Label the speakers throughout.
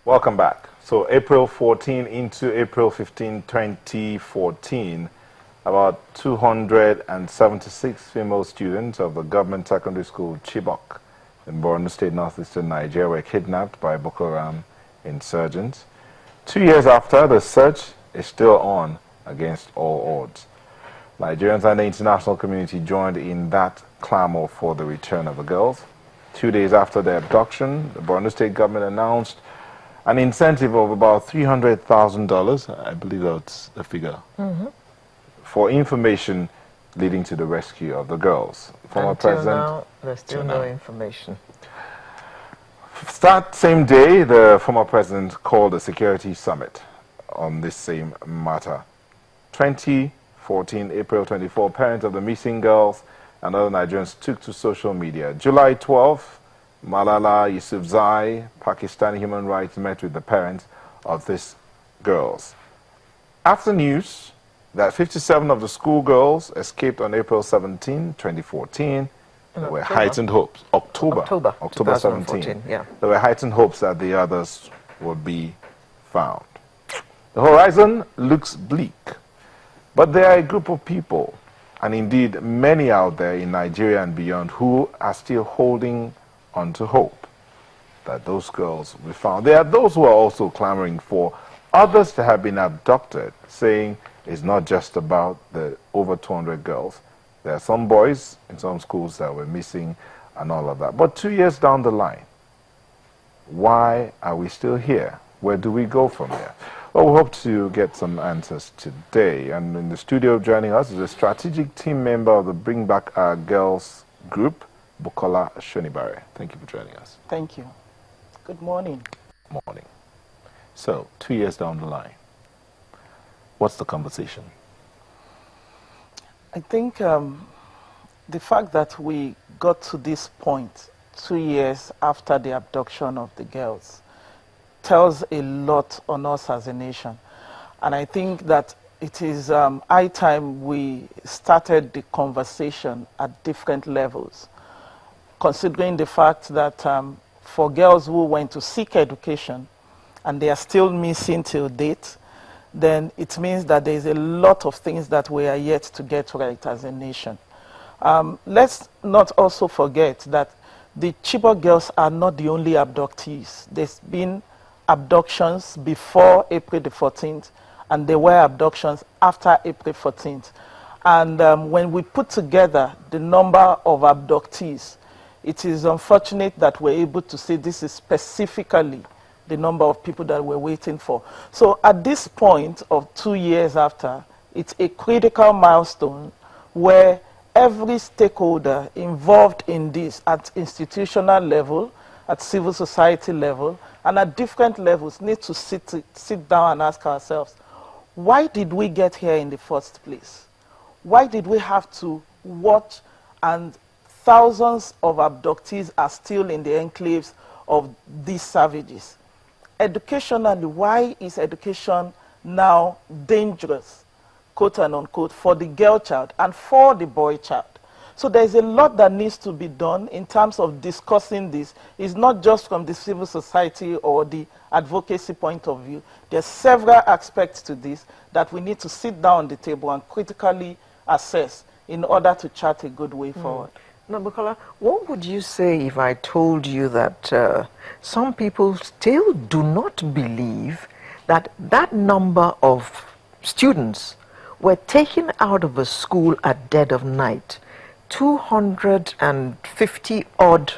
Speaker 1: Welcome back. So April 14 into April 15, 2014, about 276 female students of the government secondary school Chibok in Borno State, northeastern Nigeria, were kidnapped by Boko Haram insurgents. 2 years after, the search is still on against all odds. Nigerians and the international community joined in that clamor for the return of the girls. 2 days after their abduction, the Borno State government announced an incentive of about $300,000, I believe that's the figure, for information leading to the rescue of the girls. Former President.
Speaker 2: Now, there's still no information.
Speaker 1: That same day, the former president called a security summit on this same matter. 2014, April 24, parents of the missing girls and other Nigerians took to social media. July 12, Malala Yousafzai, Pakistani human rights, met with the parents of these girls. After news that 57 of the schoolgirls escaped on April 17, 2014, there were heightened hopes. October 17.
Speaker 2: Yeah.
Speaker 1: There were heightened hopes that the others would be found. The horizon looks bleak, but there are a group of people, and indeed many out there in Nigeria and beyond, who are still holding onto hope that those girls will be found. There are those who are also clamoring for others to have been abducted, saying it's not just about the over 200 girls. There are some boys in some schools that were missing and all of that. But 2 years down the line, why are we still here? Where do we go from here? Well, we hope to get some answers today. And in the studio joining us is a strategic team member of the Bring Back Our Girls group, Bukola Shonibare. Thank you for joining us.
Speaker 3: Thank you. Good morning.
Speaker 1: Morning. So, 2 years down the line, what's the conversation?
Speaker 3: I think the fact that we got to this point 2 years after the abduction of the girls tells a lot on us as a nation. And I think that it is high time we started the conversation at different levels, considering the fact that for girls who went to seek education and they are still missing till date, then it means that there is a lot of things that we are yet to get right as a nation. Let's not also forget that the Chibok girls are not the only abductees. There's been abductions before April the 14th, and there were abductions after April 14th. And when we put together the number of abductees, it is unfortunate that we're able to say this is specifically the number of people that we're waiting for. So at this point of 2 years after, it's a critical milestone where every stakeholder involved in this at institutional level, at civil society level, and at different levels need to sit down and ask ourselves, why did we get here in the first place? Why did we have to watch and thousands of abductees are still in the enclaves of these savages? Educationally, why is education now dangerous, quote and unquote, for the girl child and for the boy child? So there's a lot that needs to be done in terms of discussing this. It's not just from the civil society or the advocacy point of view. There's several aspects to this that we need to sit down on the table and critically assess in order to chart a good way forward.
Speaker 2: Now, Bukola, what would you say if I told you that some people still do not believe that that number of students were taken out of a school at dead of night, 250 odd,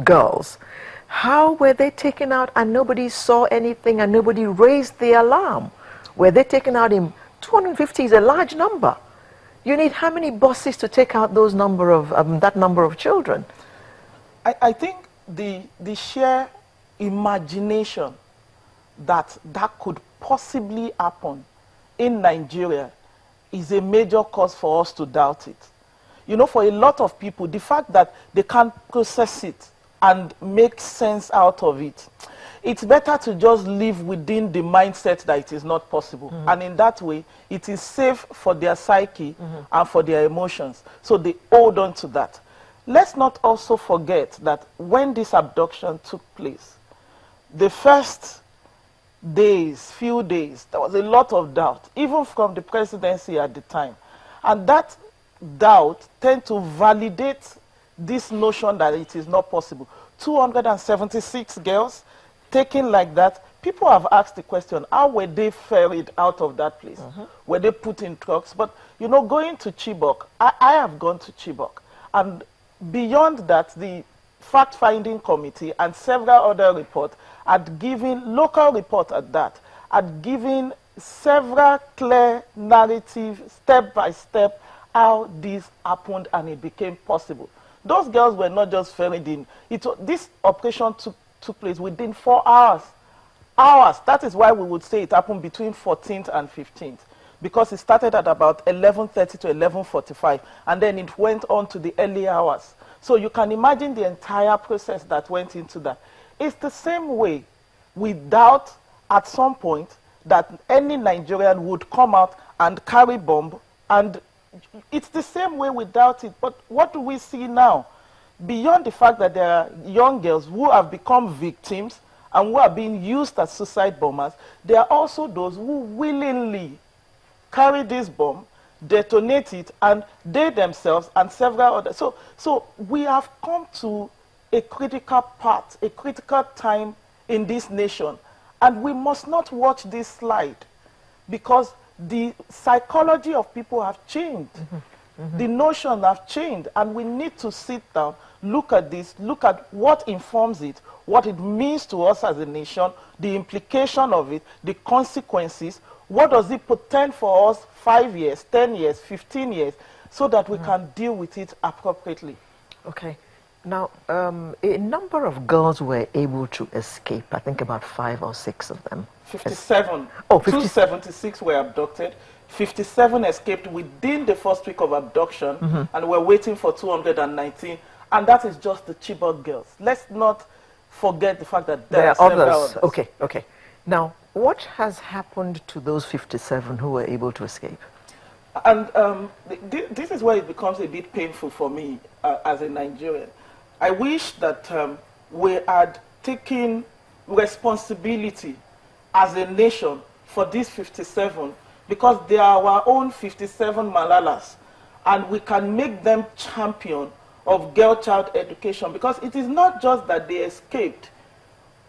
Speaker 2: girls? How were they taken out and nobody saw anything and nobody raised the alarm? Were they taken out in 250 is a large number. You need how many buses to take out those that number of children?
Speaker 3: I think the sheer imagination that could possibly happen in Nigeria is a major cause for us to doubt it. For a lot of people, the fact that they can't process it and make sense out of it, it's better to just live within the mindset that it is not possible. And in that way, it is safe for their psyche and for their emotions. So they hold on to that. Let's not also forget that when this abduction took place, the first few days, there was a lot of doubt, even from the presidency at the time. And that doubt tend to validate this notion that it is not possible. 276 girls taken like that. People have asked the question, how were they ferried out of that place? Were they put in trucks? But, you know, going to Chibok, I have gone to Chibok. And beyond that, the fact-finding committee and several other reports had given, local report at that, had given several clear narrative, step by step, how this happened and it became possible. Those girls were not just ferried in. This operation took place within 4 hours. That is why we would say it happened between 14th and 15th. Because it started at about 11:30 to 11:45. And then it went on to the early hours. So you can imagine the entire process that went into that. It's the same way we doubt at some point that any Nigerian would come out and carry bomb. And it's the same way we doubt it. But what do we see now? Beyond the fact that there are young girls who have become victims and who are being used as suicide bombers, there are also those who willingly carry this bomb, detonate it, and they themselves and several others. So we have come to a critical part, a critical time in this nation. And we must not watch this slide because the psychology of people have changed. The notion have changed, and we need to sit down, look at this, look at what informs it, what it means to us as a nation, the implication of it, the consequences, what does it portend for us 5 years, 10 years, 15 years, so that we can deal with it appropriately.
Speaker 2: Okay. Now, a number of girls were able to escape, I think about 5 or 6 of them.
Speaker 3: 57.
Speaker 2: Oh,
Speaker 3: 276 were abducted. 57 escaped within the first week of abduction, and we're waiting for 219. And that is just the Chibok girls. Let's not forget the fact that there are several others.
Speaker 2: Okay. Now, what has happened to those 57 who were able to escape?
Speaker 3: And this is where it becomes a bit painful for me as a Nigerian. I wish that we had taken responsibility as a nation for these 57, because they are our own 57 Malalas, and we can make them champion of girl-child education, because it is not just that they escaped.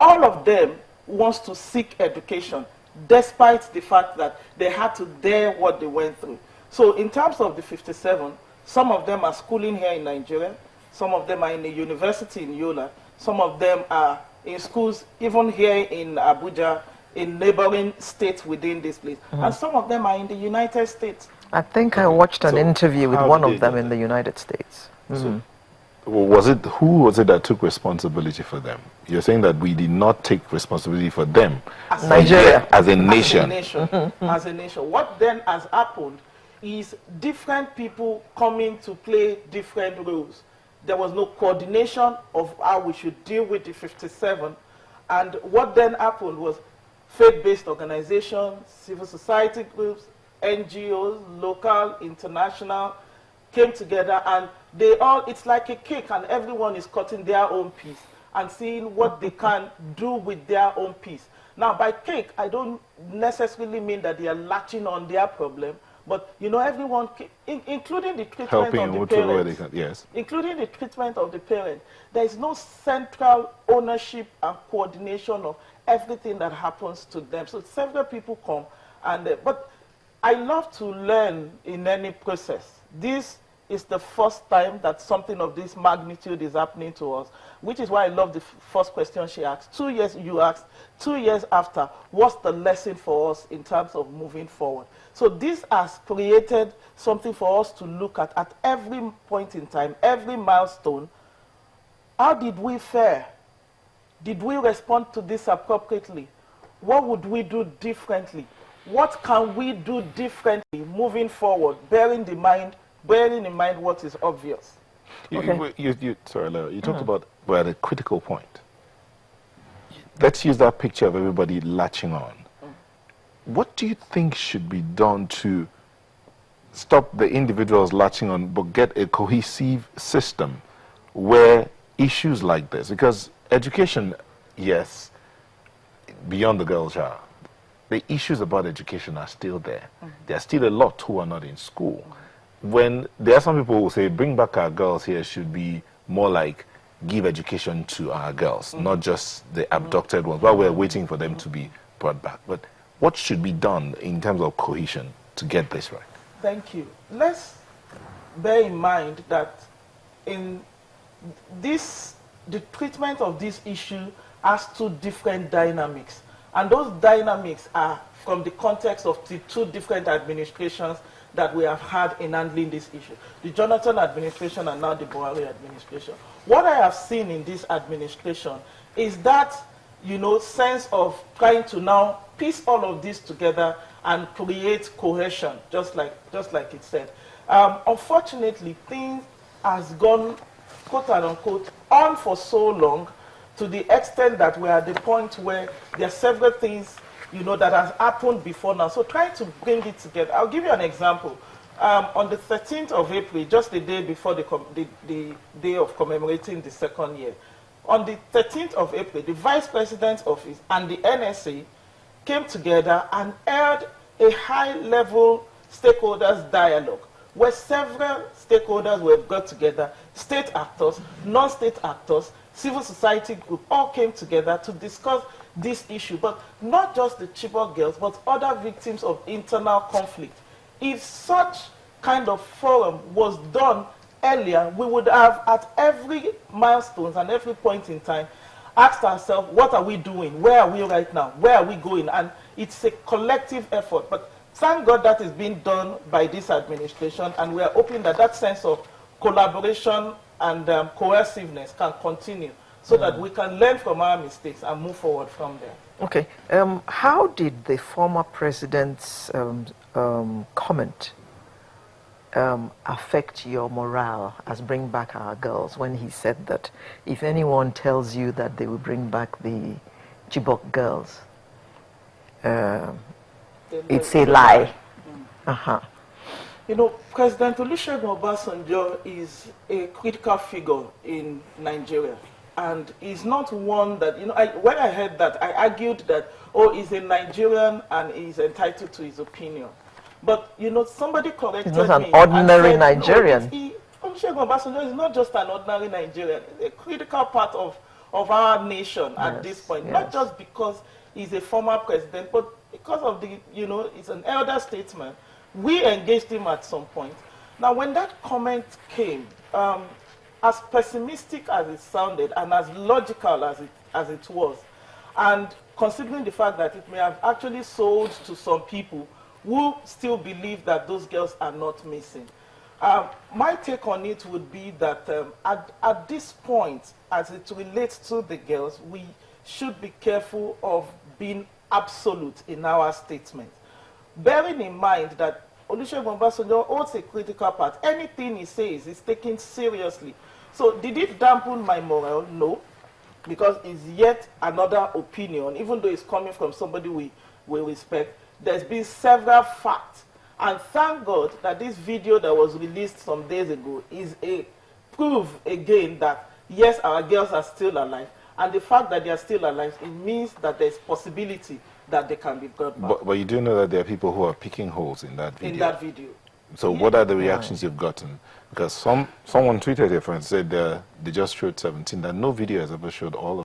Speaker 3: All of them wants to seek education, despite the fact that they had to dare what they went through. So in terms of the 57, some of them are schooling here in Nigeria, some of them are in a university in Yola, some of them are in schools even here in Abuja, in neighboring states within this place, and some of them are in the United States.
Speaker 2: I think I watched an interview with one of them in the United States.
Speaker 1: So, who was it that took responsibility for them? You're saying that we did not take responsibility for them,
Speaker 3: As
Speaker 2: Nigeria,
Speaker 1: as a nation.
Speaker 3: As a nation. What then has happened is different people coming to play different roles. There was no coordination of how we should deal with the 57, and what then happened was faith-based organizations, civil society groups, NGOs, local, international, came together, and they all, it's like a cake, and everyone is cutting their own piece and seeing what they can do with their own piece. Now, by cake, I don't necessarily mean that they are latching on their problem, but, you know, everyone, including the treatment of the parents,
Speaker 1: yes.
Speaker 3: including the treatment of the parent, there is no central ownership and coordination of everything that happens to them. So several people come, and but I love to learn in any process. This is the first time that something of this magnitude is happening to us, which is why I love the first question she asked. 2 years, you asked, 2 years after, what's the lesson for us in terms of moving forward? So this has created something for us to look at every point in time, every milestone. How did we fare? Did we respond to this appropriately? What would we do differently? What can we do differently moving forward, bearing in mind what is obvious?
Speaker 1: Sorry, Lara, you talked about we're at a critical point. Let's use that picture of everybody latching on. What do you think should be done to stop the individuals latching on, but get a cohesive system where issues like this, because education, yes, beyond the girl child, the issues about education are still there. There are still a lot who are not in school. When there are some people who say, bring back our girls here should be more like give education to our girls, not just the abducted ones, while we're waiting for them to be brought back. But what should be done in terms of cohesion to get this right?
Speaker 3: Thank you. Let's bear in mind that in this, the treatment of this issue has two different dynamics. And those dynamics are from the context of the two different administrations that we have had in handling this issue. The Jonathan administration and now the Buhari administration. What I have seen in this administration is that, you know, sense of trying to now piece all of this together and create cohesion, just like it said. Unfortunately, things has gone, quote and unquote, on for so long to the extent that we are at the point where there are several things, you know, that has happened before now. So trying to bring it together. I'll give you an example. On the 13th of April, just the day before the day of commemorating the second year, on the 13th of April, the Vice President's office and the NSA came together and held a high-level stakeholders dialogue where several stakeholders were got together, state actors, non-state actors, civil society group, all came together to discuss this issue, but not just the Chibok girls, but other victims of internal conflict. If such kind of forum was done earlier, we would have, at every milestone and every point in time, asked ourselves, what are we doing? Where are we right now? Where are we going? And it's a collective effort. But thank God that is being done by this administration, and we are hoping that that sense of collaboration and cohesiveness can continue so that we can learn from our mistakes and move forward from there.
Speaker 2: Okay. How did the former president's comment affect your morale as bring back our girls when he said that if anyone tells you that they will bring back the Chibok girls, it's a lie? You
Speaker 3: know, President Olusegun Obasanjo is a critical figure in Nigeria. And he's not one that, you know, when I heard that, I argued that, oh, he's a Nigerian and he's entitled to his opinion. But, you know, somebody corrected me.
Speaker 2: He's not an ordinary Nigerian.
Speaker 3: Olusegun Obasanjo is not just an ordinary Nigerian. He's a critical part of our nation at this point. Not just because he's a former president, but because of the, you know, he's an elder statesman. We engaged him at some point. Now, when that comment came, as pessimistic as it sounded and as logical as it was, and considering the fact that it may have actually sold to some people who still believe that those girls are not missing, my take on it would be that at this point, as it relates to the girls, we should be careful of being absolute in our statement. Bearing in mind that Olusegun Obasanjo holds a critical part. Anything he says is taken seriously. So did it dampen my morale? No, because it's yet another opinion, even though it's coming from somebody we respect. There's been several facts. And thank God that this video that was released some days ago is a proof again that, yes, our girls are still alive. And the fact that they are still alive, it means that there's possibility that they can be brought back. But
Speaker 1: you do know that there are people who are picking holes in that video.
Speaker 3: In that video.
Speaker 1: So what are the reactions you've gotten? Because someone tweeted here and said they just showed 17, that no video has ever showed all of